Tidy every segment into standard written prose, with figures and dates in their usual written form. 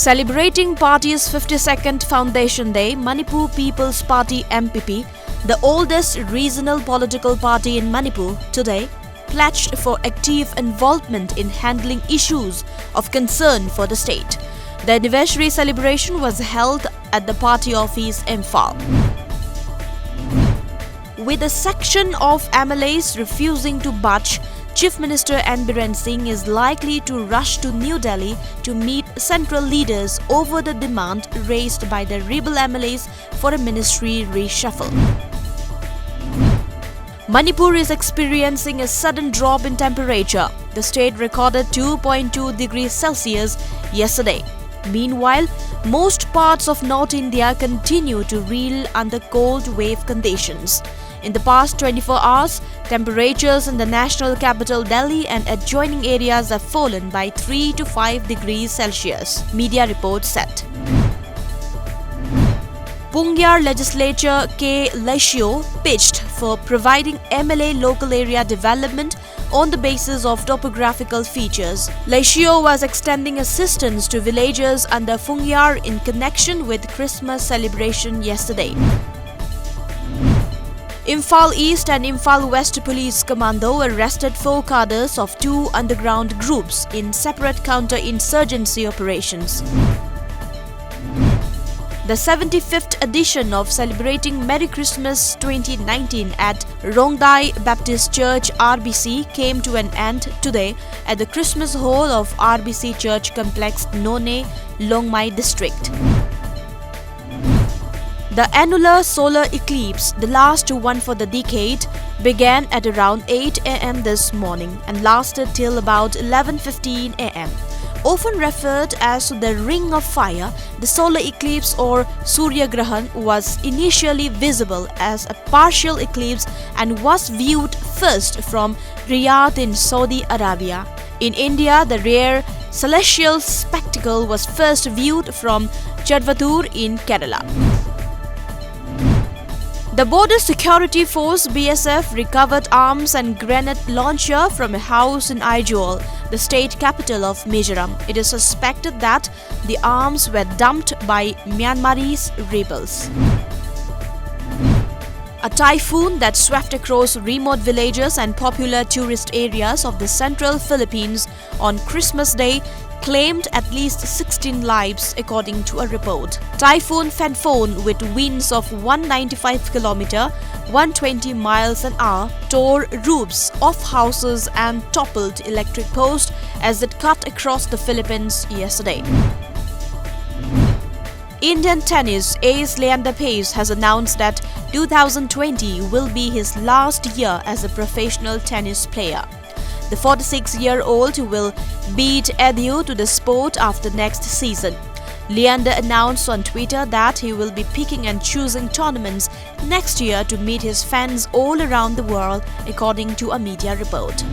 Celebrating party's 52nd Foundation Day, Manipur People's Party MPP, the oldest regional political party in Manipur, today pledged for active involvement in handling issues of concern for the state. The anniversary celebration was held at the party office in Imphal. With a section of MLAs refusing to budge, Chief Minister Biren Singh is likely to rush to New Delhi to meet central leaders over the demand raised by the rebel MLAs for a ministry reshuffle. Manipur is experiencing a sudden drop in temperature. The state recorded 2.2 degrees Celsius yesterday. Meanwhile, most parts of North India continue to reel under cold wave conditions. In the past 24 hours, temperatures in the national capital Delhi and adjoining areas have fallen by 3 to 5 degrees Celsius, media reports said. Pungyar legislature KOHLI pitched for providing MLA local area development on the basis of topographical features. KOHLI was extending assistance to villagers under Pungyar in connection with Christmas celebration yesterday. Imphal East and Imphal West Police Commando arrested 4 cadres of 2 underground groups in separate counter-insurgency operations. The 75th edition of Celebrating Merry Christmas 2019 at Rongdai Baptist Church RBC came to an end today at the Christmas Hall of RBC Church Complex, None, Longmai District. The annular solar eclipse, the last one for the decade, began at around 8 a.m. this morning and lasted till about 11:15 a.m. Often referred as the Ring of Fire, the solar eclipse or Surya Grahan was initially visible as a partial eclipse and was viewed first from Riyadh in Saudi Arabia. In India, the rare celestial spectacle was first viewed from Chadvatur in Kerala. The Border Security Force BSF recovered arms and grenade launcher from a house in Aizawl, the state capital of Mizoram. It is suspected that the arms were dumped by MYANMARESE rebels. A typhoon that swept across remote villages and popular tourist areas of the central Philippines on Christmas Day claimed at least 16 lives, according to a report. Typhoon Phaphon, with winds of 195 km (120 miles an hour), tore roofs off houses and toppled electric posts as it cut across the Philippines yesterday. Indian tennis ace LEANDER has announced that 2020 will be his last year as a professional tennis player. The 46-year-old will bid adieu to the sport after next season. Leander announced on Twitter that he will be picking and choosing tournaments next year to meet his fans all around the world, according to a media report.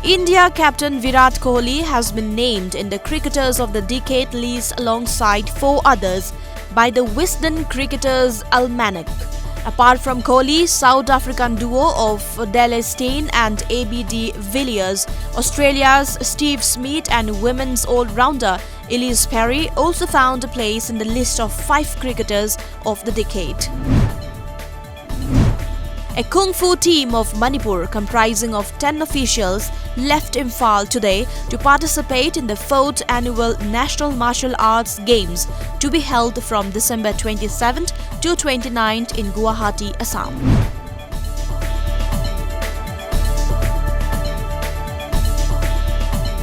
India captain Virat Kohli has been named in the Cricketers of the Decade list alongside 4 others by the WISDEN Cricketers Almanac. Apart from Kohli, South African duo of Dale Steyn and ABD Villiers, Australia's Steve Smith and women's all-rounder Elise Perry also found a place in the list of 5 cricketers of the decade. A Kung Fu team of Manipur comprising of 10 officials left Imphal today to participate in the 4th annual National Martial Arts Games to be held from December 27th to 29th in Guwahati, Assam.